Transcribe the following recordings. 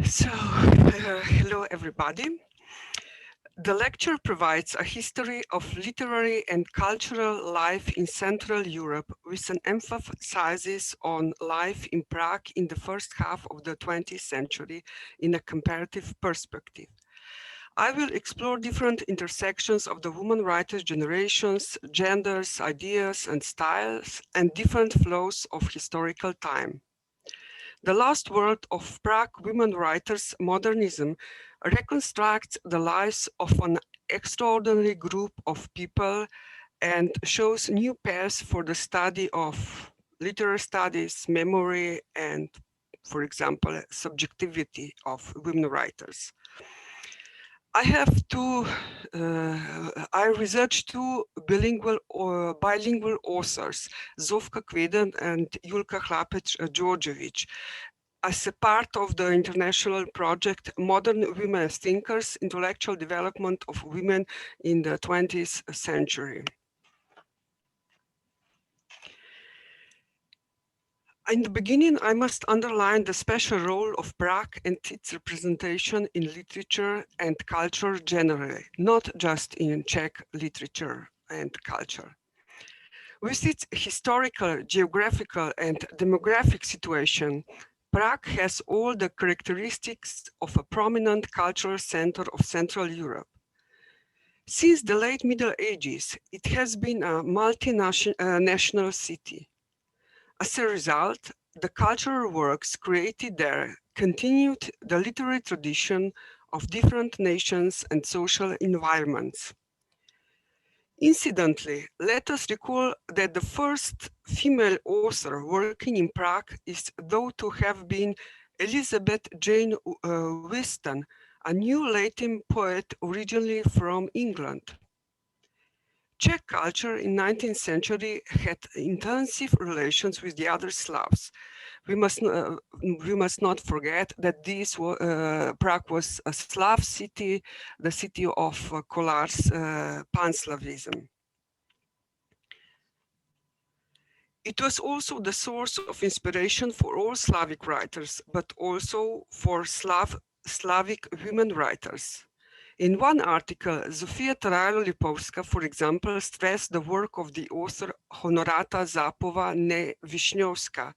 Hello everybody. The lecture provides a history of literary and cultural life in Central Europe with an emphasis on life in Prague in the first half of the 20th century in a comparative perspective. I will explore different intersections of the woman writers' generations, genders, ideas and styles, and different flows of historical time. The Last Word of Prague women writers' modernism reconstructs the lives of an extraordinary group of people and shows new paths for the study of literary studies, memory, and, for example, subjectivity of women writers. I researched two bilingual authors, Zofka Kveder and Julka Chlapec Djordjević, as a part of the international project Modern Women as Thinkers, Intellectual Development of Women in the 20th Century. In the beginning, I must underline the special role of Prague and its representation in literature and culture generally, not just in Czech literature and culture. With its historical, geographical, and demographic situation, Prague has all the characteristics of a prominent cultural center of Central Europe. Since the late Middle Ages, it has been a multinational city. As a result, the cultural works created there continued the literary tradition of different nations and social environments. Incidentally, let us recall that the first female author working in Prague is thought to have been Elizabeth Jane Weston, a new Latin poet originally from England. Czech culture in 19th century had intensive relations with the other Slavs. We must not forget that Prague was a Slav city, the city of Kolar's Pan-Slavism. It was also the source of inspiration for all Slavic writers, but also for Slavic women writers. In one article, Zofia Tarajlo-Lipovska, for example, stressed the work of the author Honorata Zápova ne Višňovská,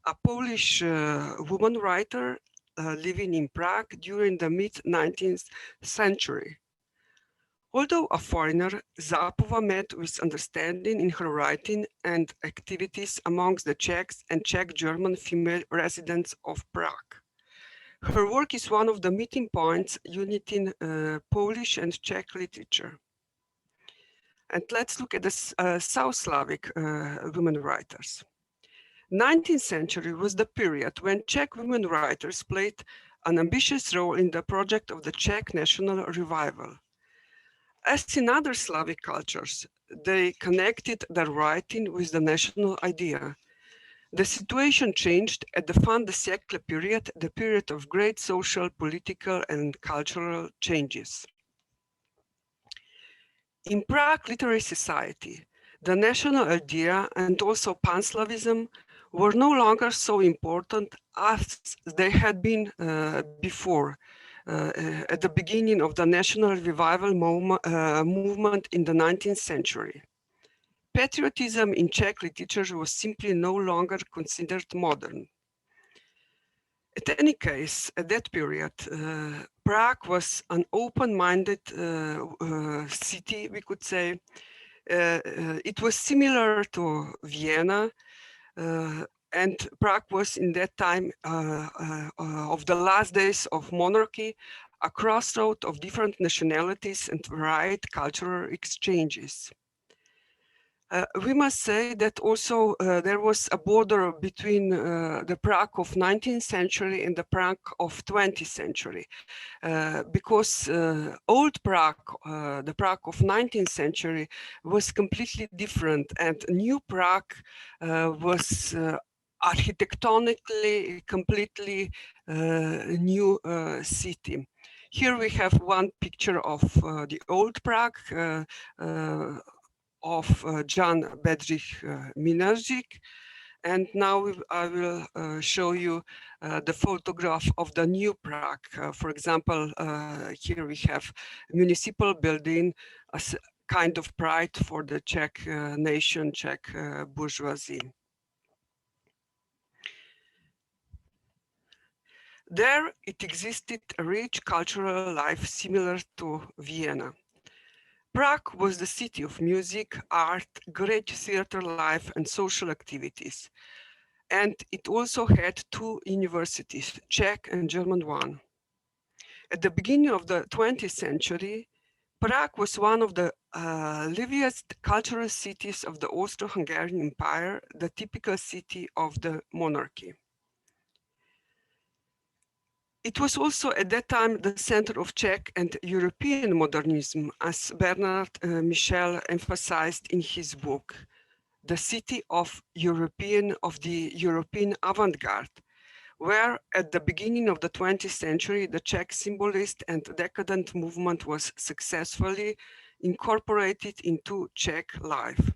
a Polish woman writer living in Prague during the mid-19th century. Although a foreigner, Zápova met with understanding in her writing and activities amongst the Czechs and Czech-German female residents of Prague. Her work is one of the meeting points uniting Polish and Czech literature. And let's look at the South Slavic women writers. 19th century was the period when Czech women writers played an ambitious role in the project of the Czech national revival. As in other Slavic cultures, they connected their writing with the national idea. The situation changed at the fin de siècle period, the period of great social, political, and cultural changes. In Prague literary society, the national idea and also Pan-Slavism were no longer so important as they had been before, at the beginning of the national revival movement in the 19th century. Patriotism in Czech literature was simply no longer considered modern. At any case, at that period, Prague was an open-minded city, we could say. It was similar to Vienna, and Prague was in that time of the last days of monarchy, a crossroad of different nationalities and varied cultural exchanges. We must say that also there was a border between the Prague of 19th century and the Prague of 20th century, because old Prague, the Prague of 19th century, was completely different, and new Prague was architectonically completely new city. Here we have one picture of the old Prague, of Jan Bedřich Minařík, And now I will show you the photograph of the new Prague. For example, here we have municipal building, kind of pride for the Czech nation, Czech bourgeoisie. There it existed a rich cultural life similar to Vienna. Prague was the city of music, art, great theater life and social activities. And it also had two universities, Czech and German one. At the beginning of the 20th century, Prague was one of the liveliest cultural cities of the Austro-Hungarian Empire, the typical city of the monarchy. It was also at that time the center of Czech and European modernism, as Bernard Michel emphasized in his book, The City of the European Avant-Garde, where at the beginning of the 20th century, the Czech symbolist and decadent movement was successfully incorporated into Czech life.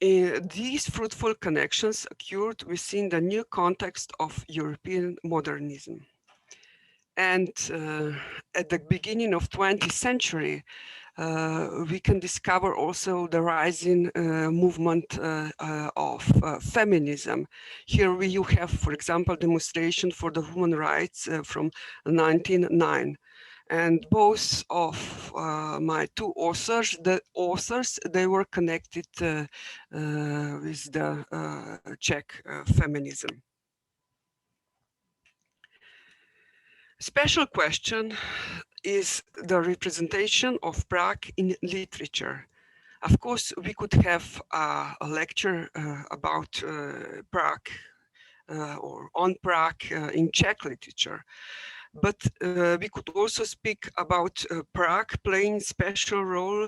These fruitful connections occurred within the new context of European modernism. And at the beginning of 20th century, we can discover also the rising movement of feminism. Here you have, for example, demonstration for the human rights from 1909. And both of my two authors, they were connected with the Czech feminism. Special question is the representation of Prague in literature. Of course, we could have a lecture about Prague or on Prague in Czech literature. But we could also speak about Prague playing special role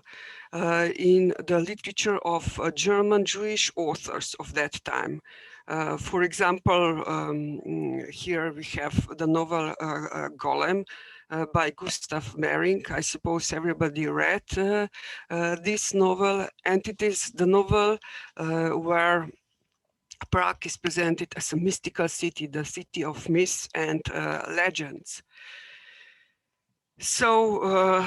in the literature of German Jewish authors of that time. For example, here we have the novel Golem by Gustav Mehring. I suppose everybody read this novel, and it is the novel where Prague is presented as a mystical city, the city of myths and legends. So,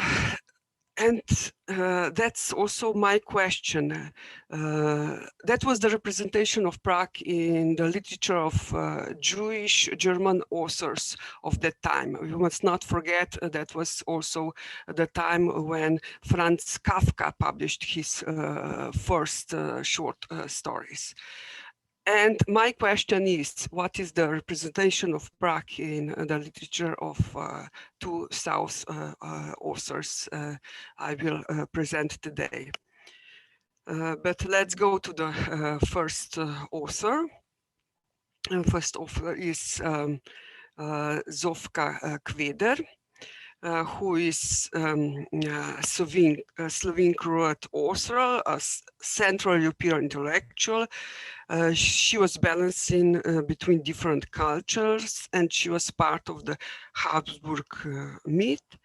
that's also my question. That was the representation of Prague in the literature of Jewish German authors of that time. We must not forget that was also the time when Franz Kafka published his first short stories. And my question is, what is the representation of Prague in the literature of two South authors I will present today? But let's go to the first author. First author is Zofka Kveder, who is Slovene Croat author, a Central European intellectual. She was balancing between different cultures, and she was part of the Habsburg myth.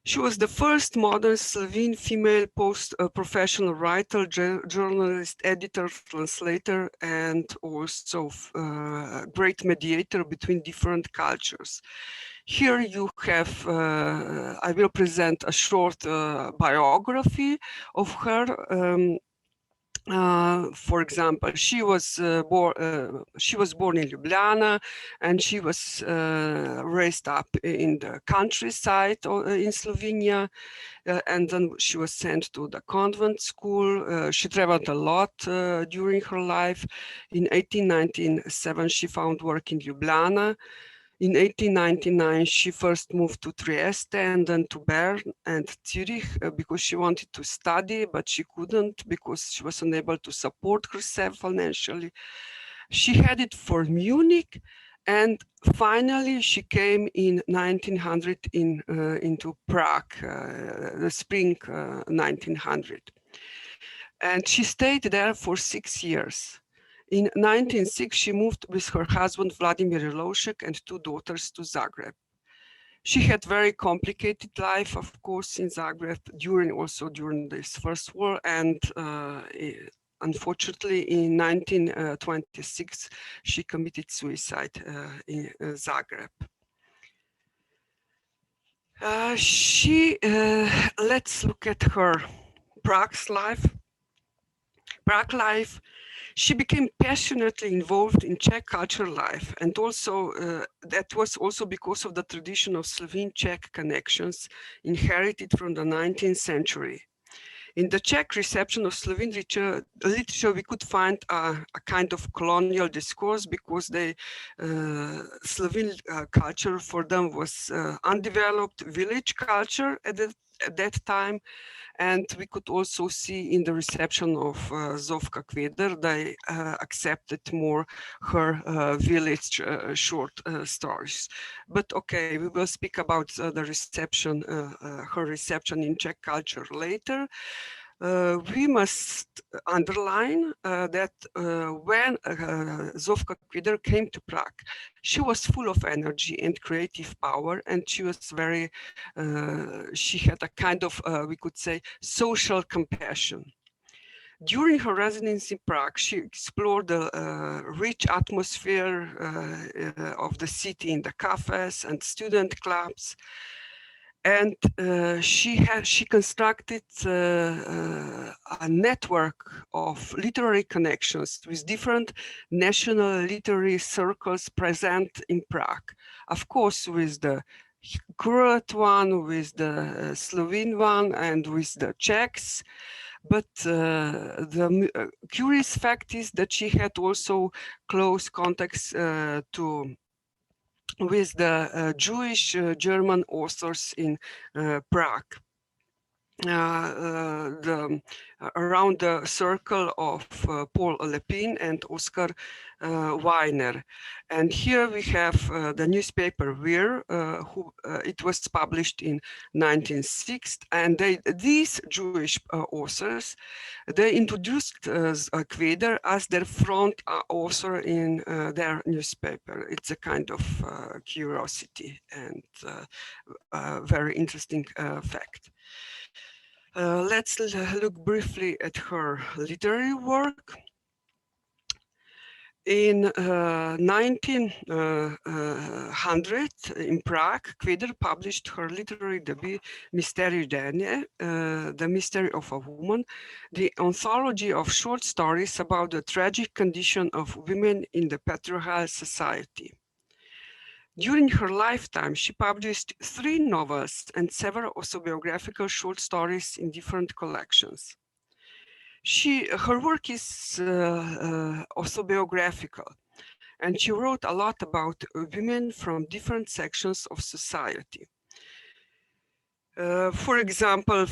She was the first modern Slovene female post-professional writer, journalist, editor, translator, and also great mediator between different cultures. Here you have, I will present a short biography of her. For example, she was born in Ljubljana, and she was raised up in the countryside in Slovenia, and then she was sent to the convent school. She traveled a lot during her life. In 1897, she found work in Ljubljana. In 1899, she first moved to Trieste and then to Bern and Zurich because she wanted to study, but she couldn't because she was unable to support herself financially. She headed for Munich, and finally she came in 1900 into Prague, the spring 1900. And she stayed there for 6 years. In 1906, she moved with her husband, Vladimir Ilošek, and two daughters to Zagreb. She had very complicated life, of course, in Zagreb, during this First War, and unfortunately, in 1926, she committed suicide in Zagreb. Let's look at her Prague's life. Prague life. She became passionately involved in Czech cultural life, and also that was also because of the tradition of Slovene-Czech connections inherited from the 19th century. In the Czech reception of Slovene literature, we could find a kind of colonial discourse because Slovene culture for them was undeveloped village culture at that time. And we could also see in the reception of Zofka Kveder, they accepted more her village short stories. But okay, we will speak about the reception, her reception in Czech culture later. We must underline that when Zofka Kveder came to Prague, she was full of energy and creative power, and she was she had a kind of, we could say, social compassion. During her residence in Prague, she explored the rich atmosphere of the city in the cafes and student clubs. And she constructed a network of literary connections with different national literary circles present in Prague. Of course, with the Croat one, with the Slovene one, and with the Czechs. But the curious fact is that she had also close contacts with the Jewish German authors in Prague. Around the circle of Paul Lepin and Oskar Weiner. And here we have the newspaper Weir, it was published in 1906. And these Jewish authors, they introduced Kveder as their front author in their newspaper. It's a kind of curiosity and very interesting fact. Let's look briefly at her literary work. In 1900, in Prague, Kveder published her literary debut, Mystery Danie, The Mystery of a Woman, the anthology of short stories about the tragic condition of women in the patriarchal society. During her lifetime, she published 3 novels and several autobiographical short stories in different collections. Her work is autobiographical, and she wrote a lot about women from different sections of society. For example,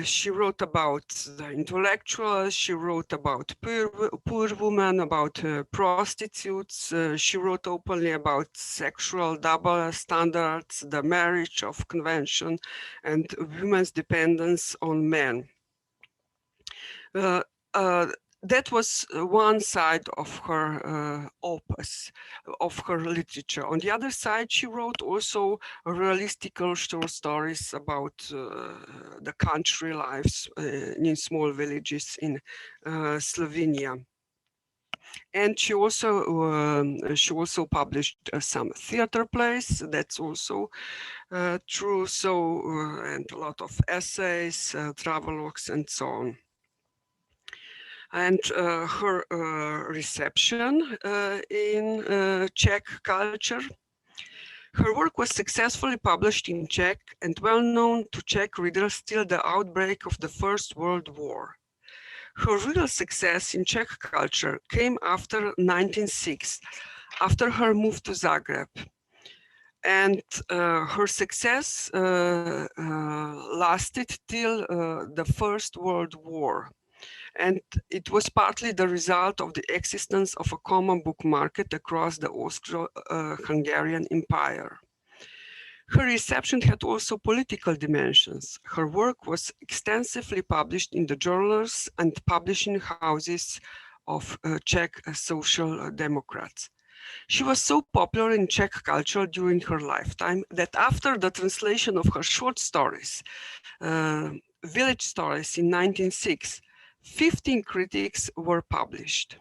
she wrote about the intellectuals, she wrote about poor women, about prostitutes, she wrote openly about sexual double standards, the marriage of convention, and women's dependence on men. That was one side of her opus, of her literature. On the other side, she wrote also realistic short stories about the country lives in small villages in Slovenia. And she also published some theater plays. That's also true. So, and a lot of essays, travelogues, and so on. And her reception in Czech culture. Her work was successfully published in Czech and well known to Czech readers till the outbreak of the First World War. Her real success in Czech culture came after 1906, after her move to Zagreb. And her success lasted till the First World War. And it was partly the result of the existence of a common book market across the Austro-Hungarian Empire. Her reception had also political dimensions. Her work was extensively published in the journals and publishing houses of Czech social democrats. She was so popular in Czech culture during her lifetime that after the translation of her short stories, Village Stories in 1906, 15 critics were published.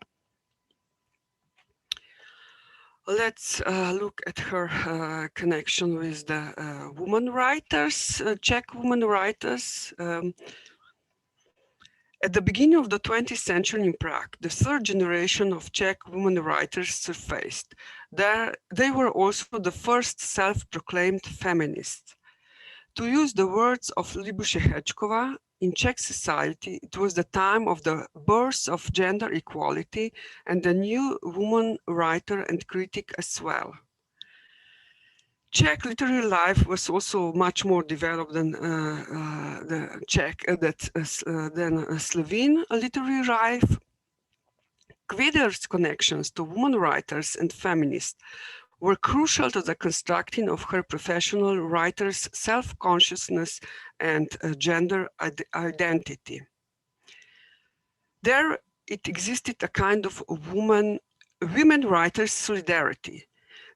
Let's look at her connection with the women writers, Czech women writers. At the beginning of the 20th century in Prague, the third generation of Czech women writers surfaced. They were also the first self-proclaimed feminists. To use the words of Libuše Hečkova, in Czech society, it was the time of the birth of gender equality and a new woman writer and critic as well. Czech literary life was also much more developed than the Czech, than Slovene literary life. Kveder's connections to women writers and feminists were crucial to the constructing of her professional writer's self-consciousness and gender identity. There, it existed a kind of women writers' solidarity.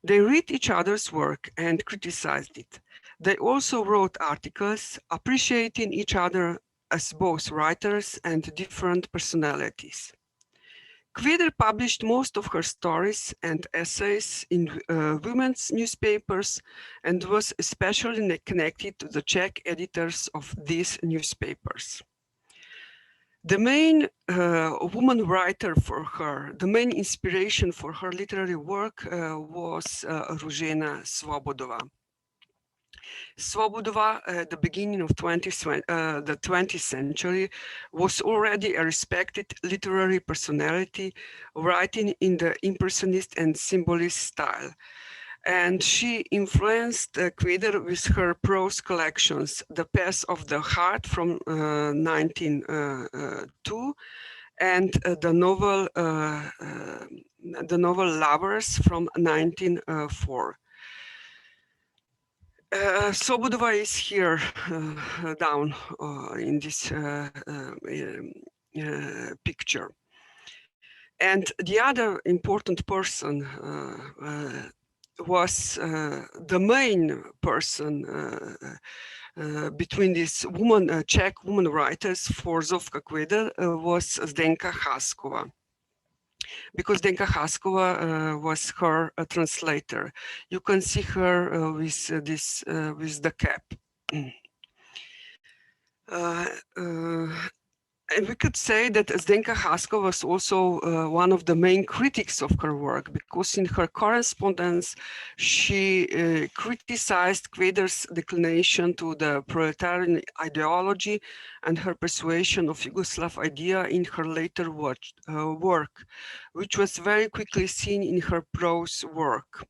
They read each other's work and criticized it. They also wrote articles appreciating each other as both writers and different personalities. Kveder published most of her stories and essays in women's newspapers and was especially connected to the Czech editors of these newspapers. The main woman writer for her, the main inspiration for her literary work was Růžena Svobodová. Svobodová, at the beginning of the 20th century, was already a respected literary personality, writing in the Impressionist and Symbolist style. And she influenced Kveder with her prose collections, The Path of the Heart from 1902, and the novel Lovers from 1904. Svobodová is here down in this picture. And the other important person was the main person between these Czech women writers for Zofka Kveder was Zdenka Haskova. Because Zdenka Haskova was her translator. You can see her with the cap. And we could say that Zdenka Haskova was also one of the main critics of her work, because in her correspondence, she criticized Kveder's declination to the proletarian ideology and her persuasion of Yugoslav idea in her later work, which was very quickly seen in her prose work.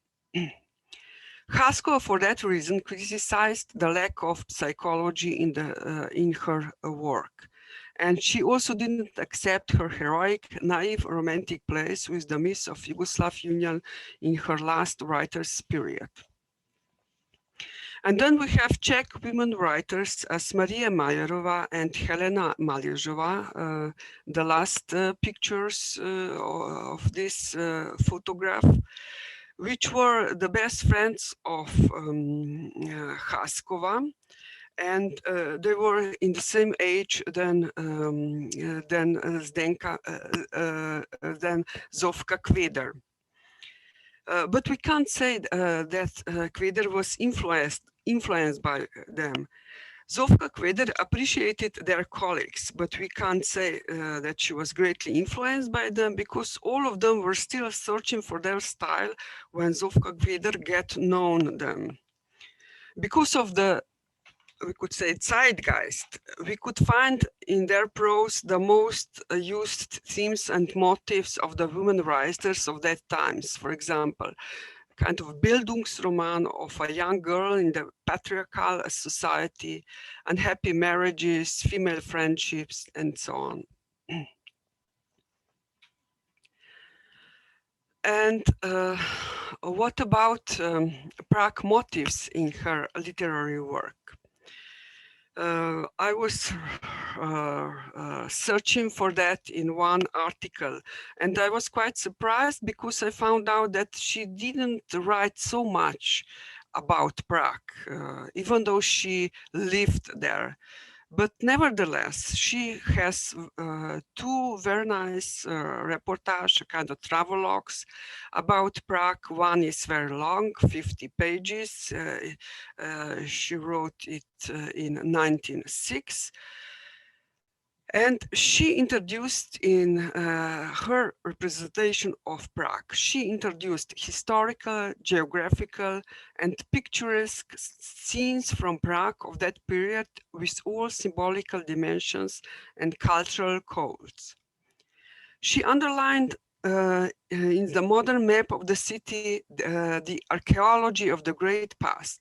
Haskova, for that reason, criticized the lack of psychology in her work. And she also didn't accept her heroic, naive, romantic plays with the myth of Yugoslav union in her last writer's period. And then we have Czech women writers as Maria Majerova and Helena Malježová, the last pictures of this photograph, which were the best friends of Haskova. And they were in the same age than Zofka Kveder. But we can't say that Kveder was influenced by them. Zofka Kveder appreciated their colleagues, but we can't say that she was greatly influenced by them, because all of them were still searching for their style when Zofka Kveder get known them. Because of the, we could say, zeitgeist, we could find in their prose the most used themes and motifs of the women writers of that times. For example, kind of Bildungsroman of a young girl in the patriarchal society, unhappy marriages, female friendships, and so on. And what about Prague motifs in her literary work? I was searching for that in one article, and I was quite surprised because I found out that she didn't write so much about Prague, even though she lived there. But nevertheless, she has two very nice reportage, kind of travelogues about Prague. One is very long, 50 pages. She wrote it in 1906. And she introduced in her representation of Prague, she introduced historical, geographical, and picturesque scenes from Prague of that period with all symbolical dimensions and cultural codes. She underlined in the modern map of the city the archaeology of the great past.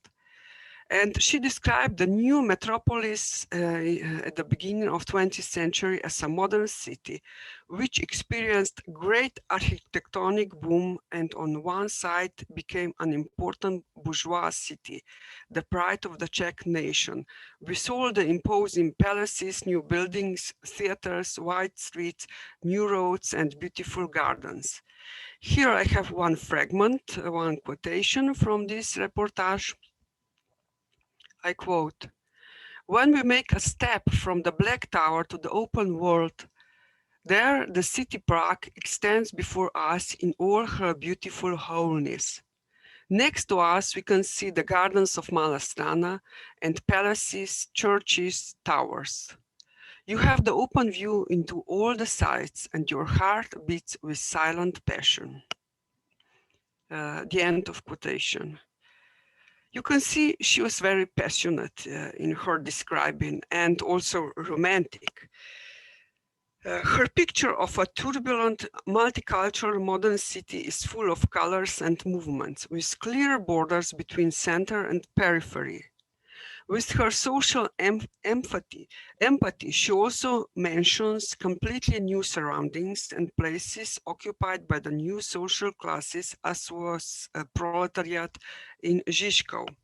And she described the new metropolis at the beginning of 20th century as a modern city, which experienced great architectonic boom and on one side became an important bourgeois city, the pride of the Czech nation, with all the imposing palaces, new buildings, theaters, wide streets, new roads, and beautiful gardens. Here I have one fragment, one quotation from this reportage. I quote, "When we make a step from the Black Tower to the open world, there the city Prague extends before us in all her beautiful wholeness. Next to us, we can see the gardens of Mala Strana and palaces, churches, towers. You have the open view into all the sights and your heart beats with silent passion." The end of quotation. You can see she was very passionate in her describing and also romantic. Her picture of a turbulent, multicultural modern city is full of colors and movements, with clear borders between center and periphery. With her social empathy, she also mentions completely new surroundings and places occupied by the new social classes, as was a proletariat in Žižkov.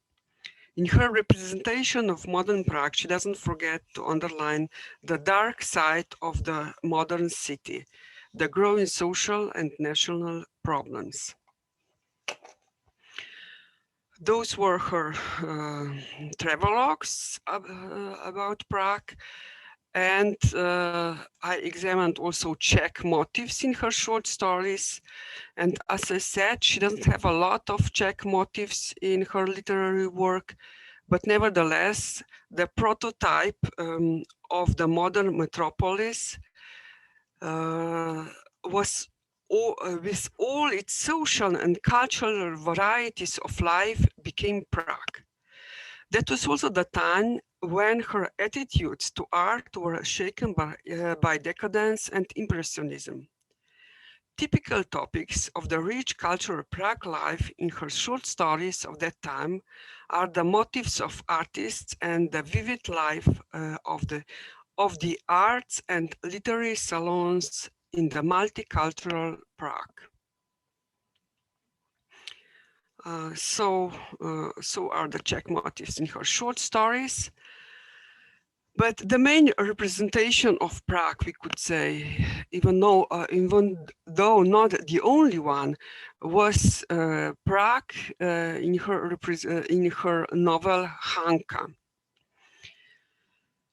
In her representation of modern Prague, she doesn't forget to underline the dark side of the modern city, the growing social and national problems. Those were her travelogues about Prague. And I examined also Czech motifs in her short stories. And as I said, she doesn't have a lot of Czech motifs in her literary work, but nevertheless, the prototype of the modern metropolis was with all its social and cultural varieties of life became Prague. That was also the time when her attitudes to art were shaken by decadence and impressionism. Typical topics of the rich cultural Prague life in her short stories of that time are the motifs of artists and the vivid life of the arts and literary salons in the multicultural Prague. So are the Czech motifs in her short stories. But the main representation of Prague, we could say, even though not the only one, was Prague in her novel Hanka.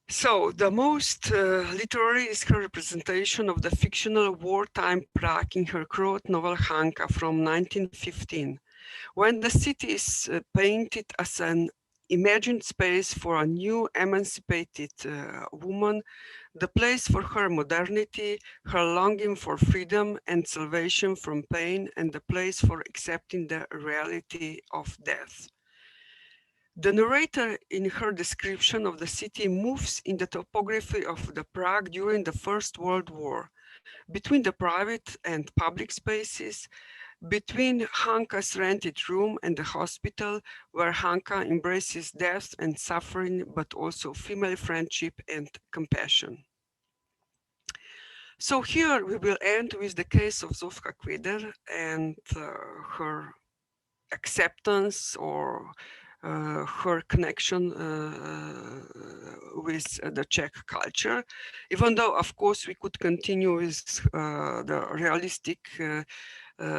So the most literary is her representation of the fictional wartime Prague in her Croat novel Hanka from 1915, when the city is painted as an imagined space for a new emancipated woman, the place for her modernity, her longing for freedom and salvation from pain, and the place for accepting the reality of death. The narrator in her description of the city moves in the topography of the Prague during the First World War, between the private and public spaces, between Hanka's rented room and the hospital, where Hanka embraces death and suffering, but also female friendship and compassion. So here we will end with the case of Zofka Kveder and her acceptance or her connection with the Czech culture, even though, of course, we could continue with the realistic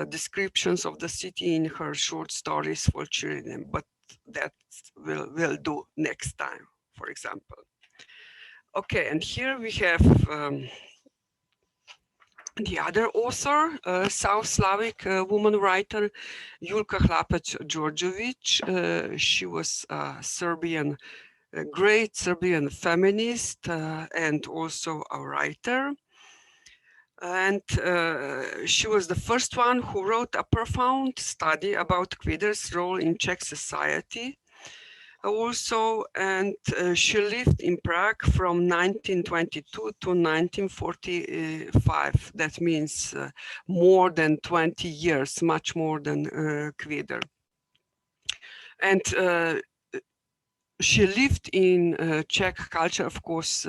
descriptions of the city in her short stories for children, but that we'll do next time, for example. Okay, and here we have the other author, South Slavic woman writer, Julka Djordjević. She was a Serbian, a great Serbian feminist and also a writer. And she was the first one who wrote a profound study about Kveder's role in Czech society. Also, and she lived in Prague from 1922 to 1945. That means more than 20 years, much more than Kveder. And she lived in Czech culture, of course,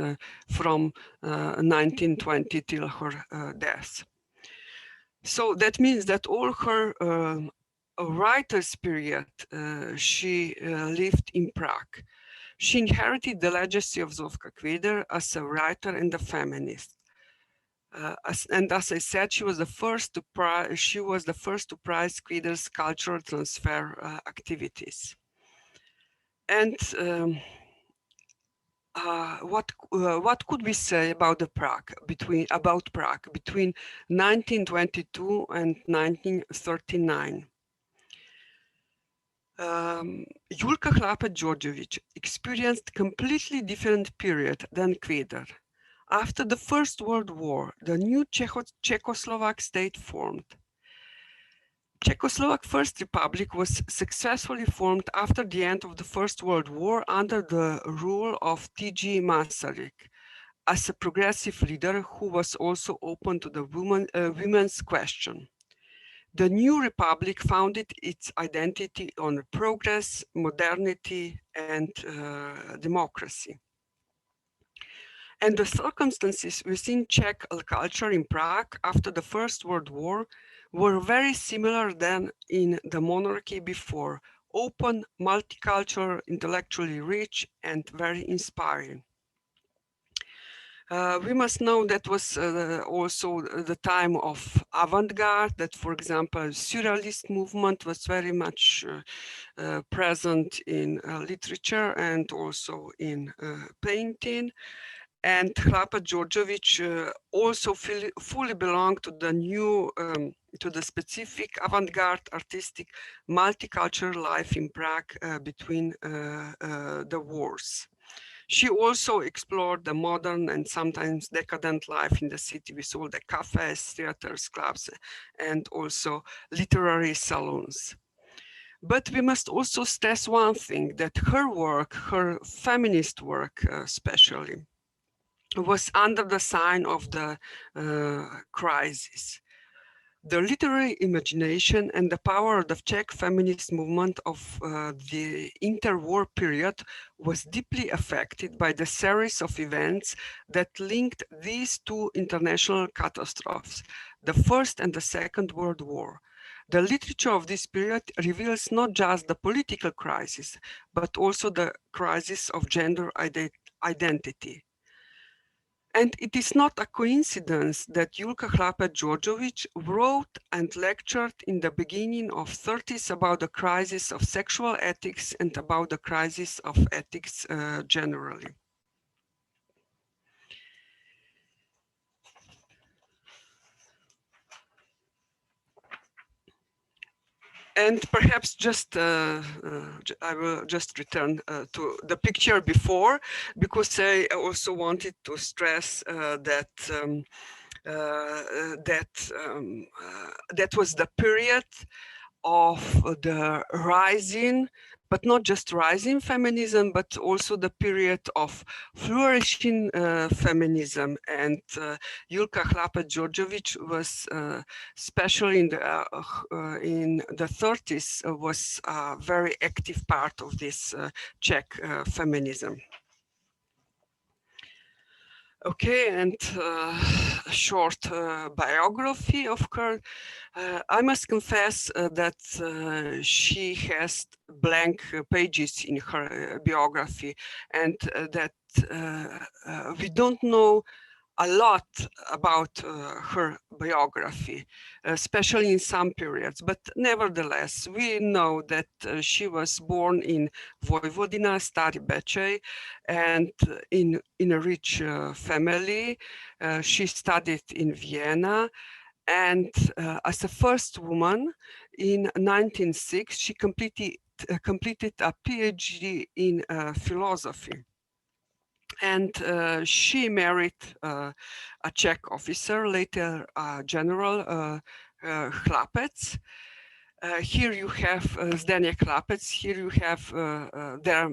from 1920 till her death. So that means that all her writer's period, she lived in Prague. She inherited the legacy of Zofka Kveder as a writer and a feminist. And as I said, she was the first to prize Kveder's cultural transfer activities. And what could we say about Prague between 1922 and 1939? Julka Djordjević experienced completely different period than Kveder. After the First World War, the new Czechoslovak state formed. Czechoslovak First Republic was successfully formed after the end of the First World War under the rule of T.G. Masaryk as a progressive leader who was also open to the women's question. The new republic founded its identity on progress, modernity, and democracy. And the circumstances within Czech culture in Prague after the First World War were very similar than in the monarchy before: open, multicultural, intellectually rich, and very inspiring. We must know that was also the time of avant-garde, that, for example, surrealist movement was very much present in literature and also in painting. And Chlapec Djordjević also fully belonged to the new, to the specific avant-garde artistic multicultural life in Prague between the wars. She also explored the modern and sometimes decadent life in the city with all the cafes, theaters, clubs, and also literary salons. But we must also stress one thing, that her work, her feminist work especially, was under the sign of the crisis. The literary imagination and the power of the Czech feminist movement of the interwar period was deeply affected by the series of events that linked these two international catastrophes, the First and the Second World War. The literature of this period reveals not just the political crisis, but also the crisis of gender identity. And it is not a coincidence that Julka Djordjević wrote and lectured in the beginning of 30s about the crisis of sexual ethics and about the crisis of ethics generally. And perhaps just, I will just return to the picture before, because I also wanted to stress that that was the period of the rising, but not just rising feminism, but also the period of flourishing feminism. And Julka Djordjević was, especially in the 30s, was a very active part of this Czech feminism. Okay, and a short biography of her. I must confess that she has blank pages in her biography, and that we don't know a lot about her biography, especially in some periods. But nevertheless, we know that she was born in Vojvodina, Stari Bečej, and in a rich family. She studied in Vienna, and as the first woman in 1906, she completed a PhD in philosophy. And she married a Czech officer, later General Chlapec. Here you have Zdeněk Chlapec. Here you have their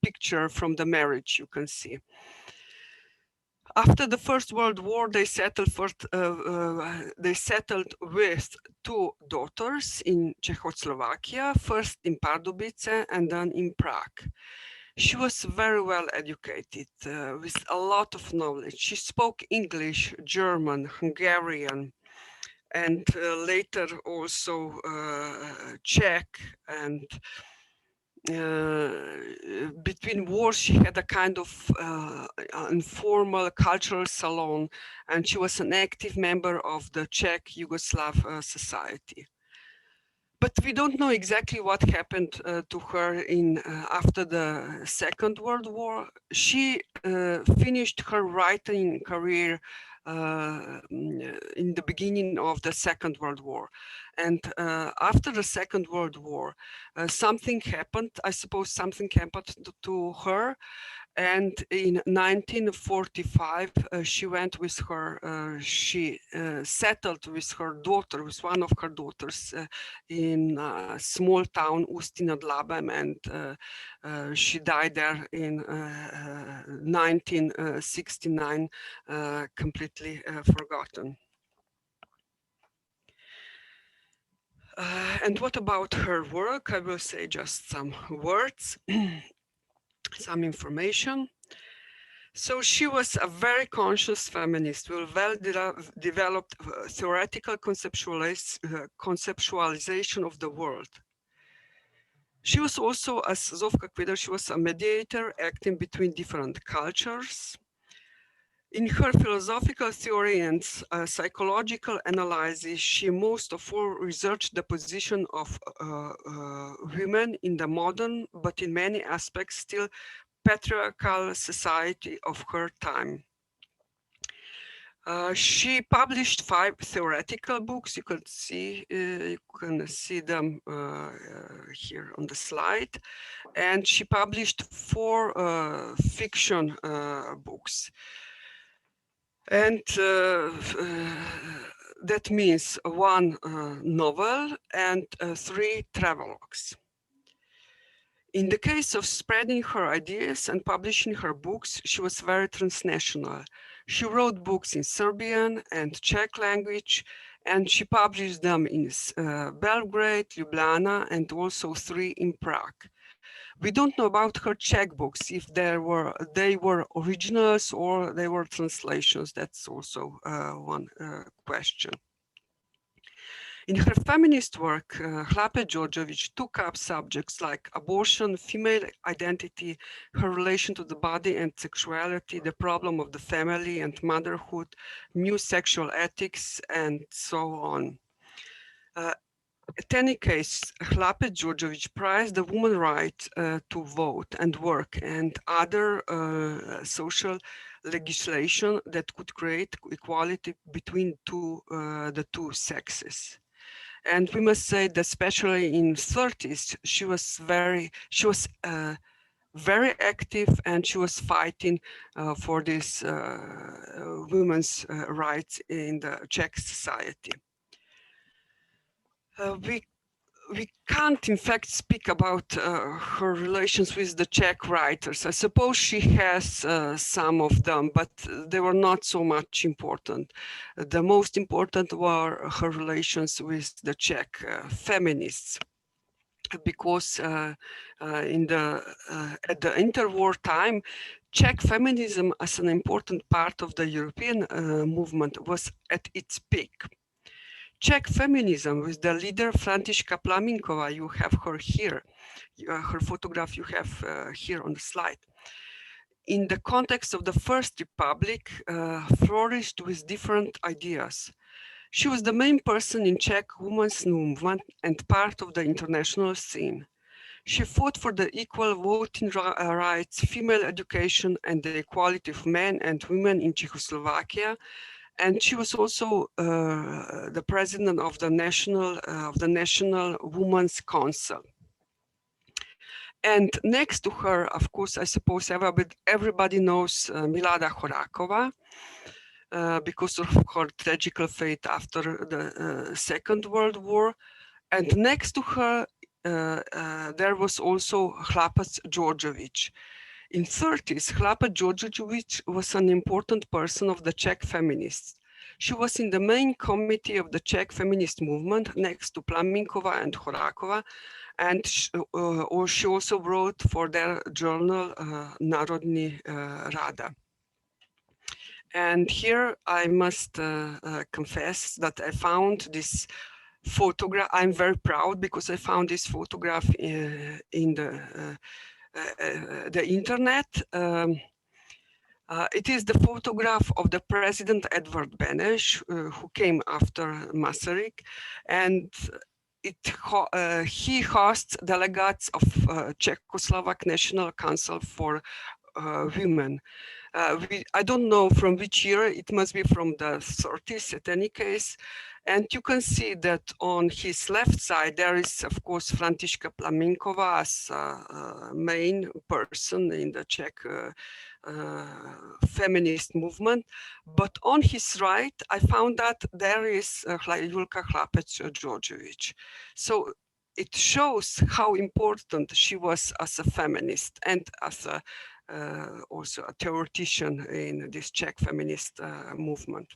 picture from the marriage, you can see. After the First World War, they settled with two daughters in Czechoslovakia, first in Pardubice and then in Prague. She was very well educated with a lot of knowledge. She spoke English, German, Hungarian, and later also Czech. And between wars, she had a kind of informal cultural salon, and she was an active member of the Czech Yugoslav Society. But we don't know exactly what happened to her after the Second World War. She finished her writing career in the beginning of the Second World War. And after the Second World War, something happened. I suppose something happened to her. And in 1945, she went with her, she settled with her daughter, with one of her daughters in a small town, Ústí nad Labem, and she died there in 1969, completely forgotten. And what about her work? I will say just some words. Some information. So she was a very conscious feminist with well-developed theoretical conceptualization of the world. She was also, as Zofka Kveder, she was a mediator acting between different cultures. In her philosophical theory and psychological analysis, she most of all researched the position of women in the modern, but in many aspects still patriarchal society of her time. She published 5 theoretical books. You can see them here on the slide, and she published 4 fiction books. And that means 1 novel and 3 travelogues. In the case of spreading her ideas and publishing her books, she was very transnational. She wrote books in Serbian and Czech language, and she published them in Belgrade, Ljubljana, and also 3 in Prague. We don't know about her Czech books, if they were originals or they were translations. That's also one question. In her feminist work, Chlapec Djordjević took up subjects like abortion, female identity, her relation to the body and sexuality, the problem of the family and motherhood, new sexual ethics, and so on. In any case, Chlapec Djordjević prized the woman's right to vote and work and other social legislation that could create equality between the two sexes. And we must say that especially in 30s, she was very active, and she was fighting for this women's rights in the Czech society. We can't, in fact, speak about her relations with the Czech writers. I suppose she has some of them, but they were not so much important. The most important were her relations with the Czech feminists, because at the interwar time, Czech feminism as an important part of the European movement was at its peak. Czech feminism with the leader Františka Plaminkova, you have her here, her photograph you have here on the slide. in the context of the First Republic, flourished with different ideas. She was the main person in Czech women's movement and part of the international scene. She fought for the equal voting rights, female education, and the equality of men and women in Czechoslovakia. And she was also the president of the National Women's Council. And next to her, of course, I suppose everybody knows Milada Horakova because of her tragical fate after the Second World War. And next to her, there was also Chlapec Djordjević. In 30s, Chlapec Djordjević was an important person of the Czech feminists. She was in the main committee of the Czech feminist movement next to Plaminkova and Horakova, and she also wrote for their journal Národní Rada. And here I must confess that I found this photograph. I'm very proud because I found this photograph in the internet. It is the photograph of the President Edvard Beneš, who came after Masaryk, and he hosts delegates of Czechoslovak National Council for Women. I don't know from which year, it must be from the 30s at any case. And you can see that on his left side, there is, of course, Františka Plaminkova as main person in the Czech feminist movement. But on his right, I found that there is Julka Chlapec Djordjević. So it shows how important she was as a feminist and as a also a theoretician in this Czech feminist movement.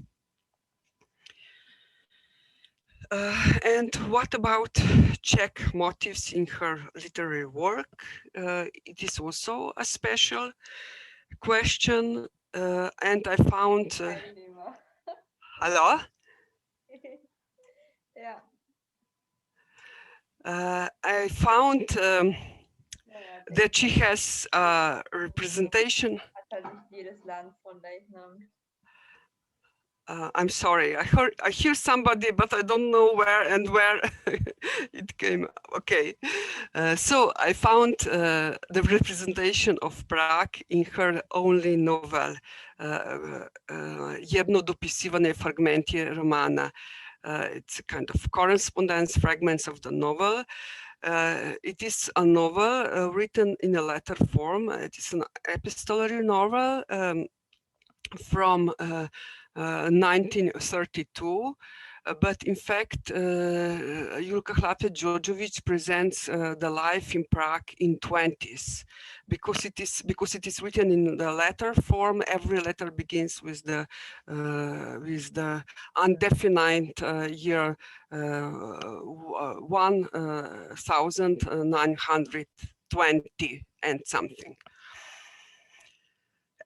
And what about Czech motifs in her literary work? It is also a special question, and I found... Hello? Yeah. I found that she has a representation. I'm sorry, I hear somebody, but I don't know where it came. Okay, so I found the representation of Prague in her only novel, Jedno dopisivane fragmentie romana. It's a kind of correspondence fragments of the novel. It is a novel written in a letter form. It is an epistolary novel from 1932. But in fact, Julka Chlapec Djordjević presents the life in Prague in 20s, because it is written in the letter form. Every letter begins with the undefined year 1920 and something.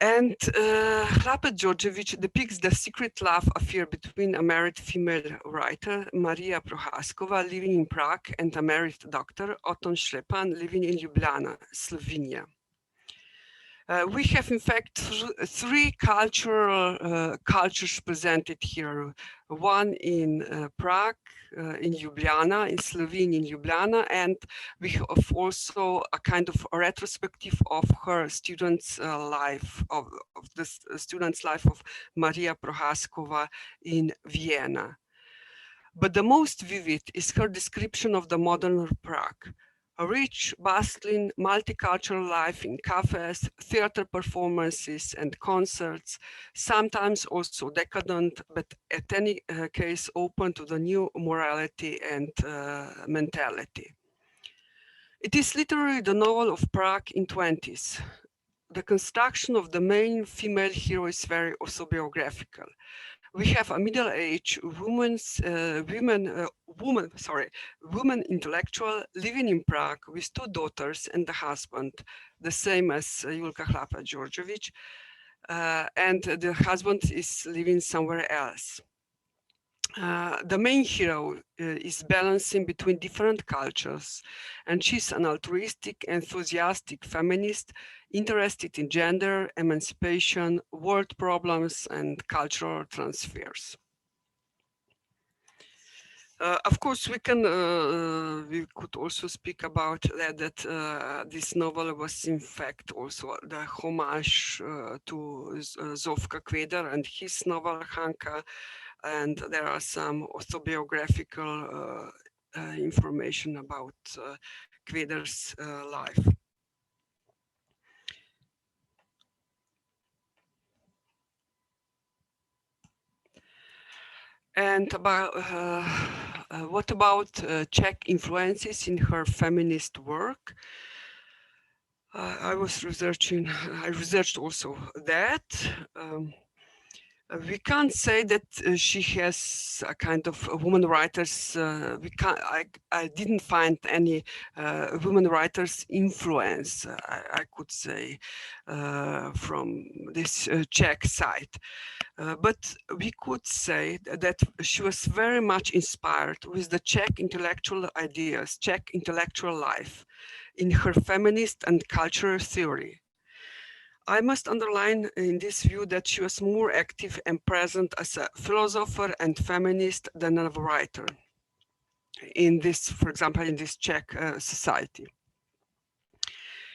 And Chlapec Djordjević depicts the secret love affair between a married female writer, Maria Prohaskova, living in Prague, and a married doctor, Oton Štěpán, living in Ljubljana, Slovenia. We have, in fact, three cultures presented here. One in Prague, in Ljubljana, in Slovenia, in Ljubljana, and we have also a kind of a retrospective of her student's life, of the student's life of Maria Prohaskova in Vienna. But the most vivid is her description of the modern Prague. A rich, bustling, multicultural life in cafes, theater performances and concerts, sometimes also decadent, but at any case open to the new morality and mentality. It is literally the novel of Prague in 20s. The construction of the main female hero is very autobiographical. We have a middle-aged woman intellectual living in Prague with two daughters and a husband, the same as Julka Chlapec Djordjević, and the husband is living somewhere else. The main hero is balancing between different cultures, and she's an altruistic, enthusiastic feminist interested in gender, emancipation, world problems, and cultural transfers. Of course, we could also speak about that this novel was in fact also the homage to Zofka Kveder and his novel Hanka, and there are some autobiographical information about Kveder's life. And what about Czech influences in her feminist work? I researched also that. We can't say that she has a kind of woman writers. I didn't find any women writers influence, I could say, from this Czech side. But we could say that she was very much inspired with the Czech intellectual ideas, Czech intellectual life in her feminist and cultural theory. I must underline in this view that she was more active and present as a philosopher and feminist than a writer in this, for example, in this Czech society.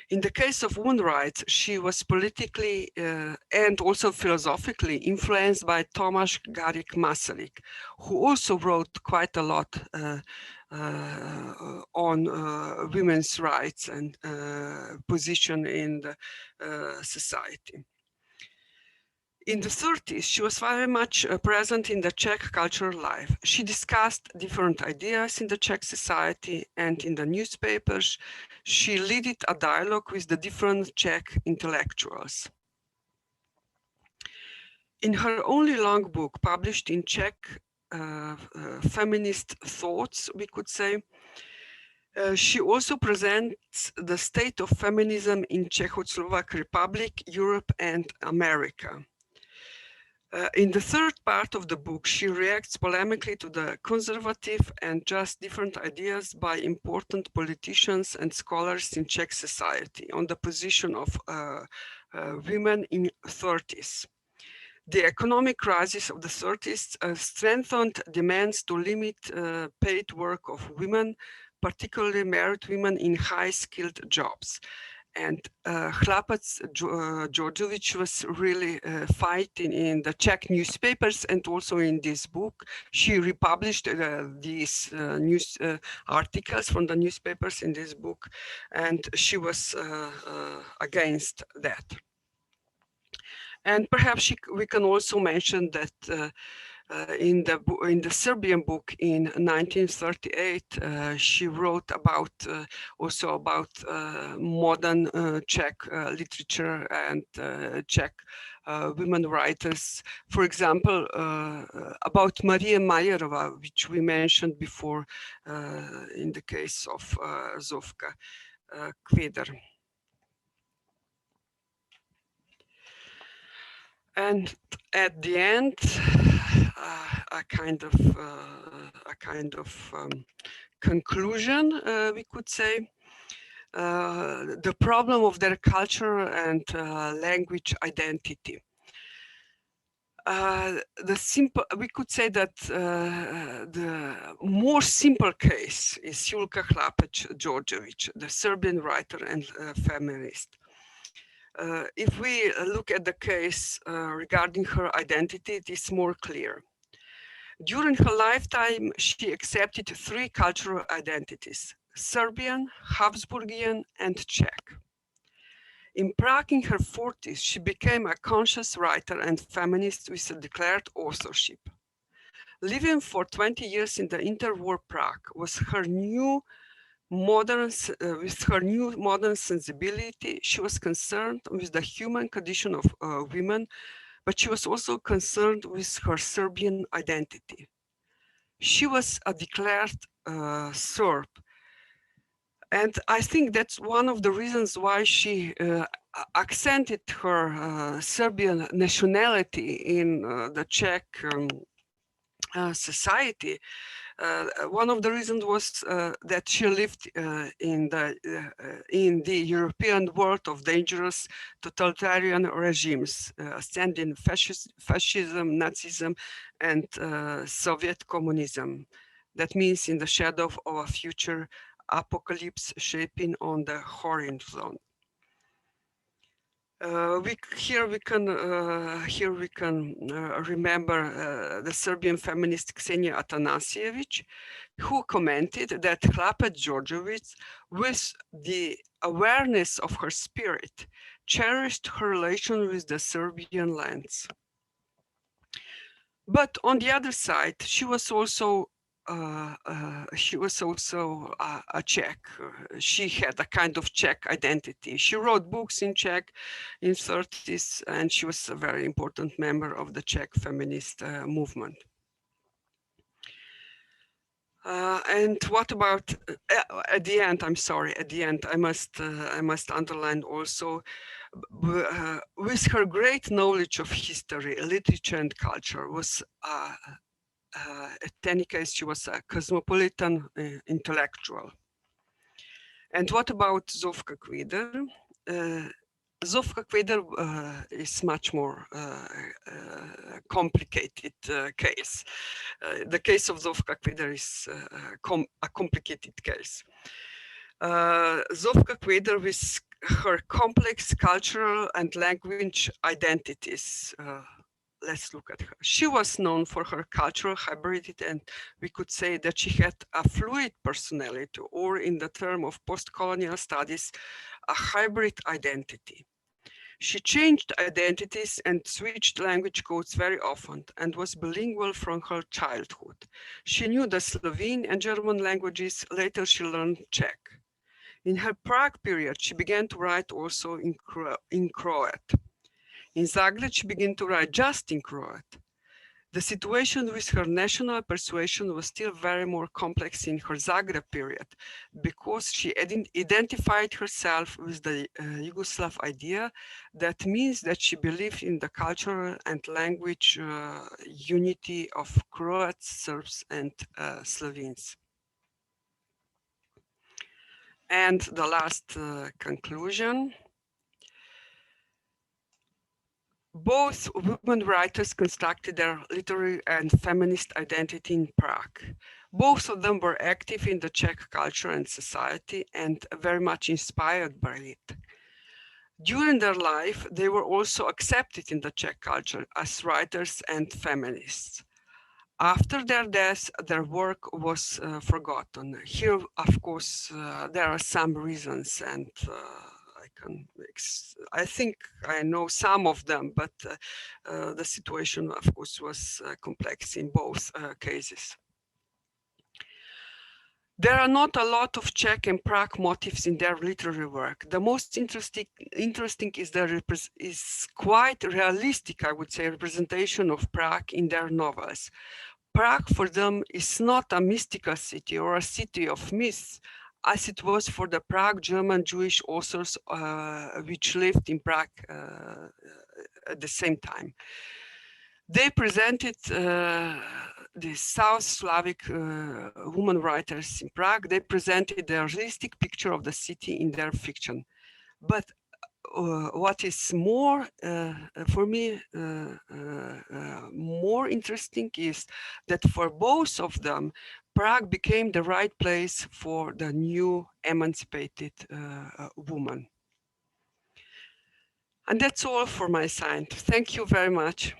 In the case of women's rights, she was politically and also philosophically influenced by Tomáš Garrigue Masaryk, who also wrote quite a lot on women's rights and position in the society. In the 30s, she was very much present in the Czech cultural life. She discussed different ideas in the Czech society, and in the newspapers, she led a dialogue with the different Czech intellectuals. In her only long book published in Czech, Feminist Thoughts, we could say, she also presents the state of feminism in Czechoslovak Republic, Europe, and America. In the third part of the book, she reacts polemically to the conservative and just different ideas by important politicians and scholars in Czech society on the position of women in 30s. The economic crisis of the 30s strengthened demands to limit paid work of women, particularly married women in high-skilled jobs. And Chlapec, Djordjević was really fighting in the Czech newspapers and also in this book. She republished these news articles from the newspapers in this book, and she was against that. And perhaps we can also mention that in the Serbian book in 1938, she wrote about also about modern Czech literature and Czech women writers. For example, about Maria Majerova, which we mentioned before in the case of Zofka Kveder. And at the end, a kind of conclusion, we could say, the problem of their culture and language identity. We could say that the more simple case is Julka Chlapec Djordjević, the Serbian writer and feminist. If we look at the case regarding her identity, it is more clear. During her lifetime, she accepted three cultural identities: Serbian, Habsburgian, and Czech. In Prague in her 40s, she became a conscious writer and feminist with a declared authorship. Living for 20 years in the interwar Prague was her new modern sensibility. She was concerned with the human condition of women, but she was also concerned with her Serbian identity. She was a declared Serb. And I think that's one of the reasons why she accented her Serbian nationality in the Czech society. One of the reasons was that she lived in the European world of dangerous totalitarian regimes, standing fascism, Nazism, and Soviet communism. That means in the shadow of a future apocalypse shaping on the horizon. Here we can remember the Serbian feminist Ksenia Atanasijević, who commented that Chlapec Djordjević, with the awareness of her spirit, cherished her relation with the Serbian lands. But on the other side, she was also a Czech. She had a kind of Czech identity. She wrote books in Czech in 30s, and she was a very important member of the Czech feminist movement. And what about at the end? I'm sorry. At the end, I must underline also, with her great knowledge of history, literature, and culture, was in any case, she was a cosmopolitan intellectual. And what about Zofka Kveder? Zofka Kveder is much more complicated case. The case of Zofka Kveder is a complicated case. Zofka Kveder, with her complex cultural and language identities, let's look at her. She was known for her cultural hybridity, and we could say that she had a fluid personality, or in the term of post-colonial studies, a hybrid identity. She changed identities and switched language codes very often and was bilingual from her childhood. She knew the Slovene and German languages. Later, she learned Czech. In her Prague period, she began to write also in Croat. In Zagreb, she began to write just in Croat. The situation with her national persuasion was still very more complex in her Zagreb period, because she identified herself with the Yugoslav idea. That means that she believed in the cultural and language unity of Croats, Serbs, and Slovenes. And the last conclusion. Both women writers constructed their literary and feminist identity in Prague. Both of them were active in the Czech culture and society and very much inspired by it. During their life, they were also accepted in the Czech culture as writers and feminists. After their death, their work was forgotten. Here, of course, there are some reasons, and I think I know some of them, but the situation, of course, was complex in both cases. There are not a lot of Czech and Prague motifs in their literary work. The most interesting is quite realistic, I would say, representation of Prague in their novels. Prague for them is not a mystical city or a city of myths, as it was for the Prague German Jewish authors which lived in Prague at the same time. They presented the South Slavic women writers in Prague. They presented the realistic picture of the city in their fiction. But what is more, for me, more interesting is that for both of them, Prague became the right place for the new emancipated woman. And that's all for my side. Thank you very much.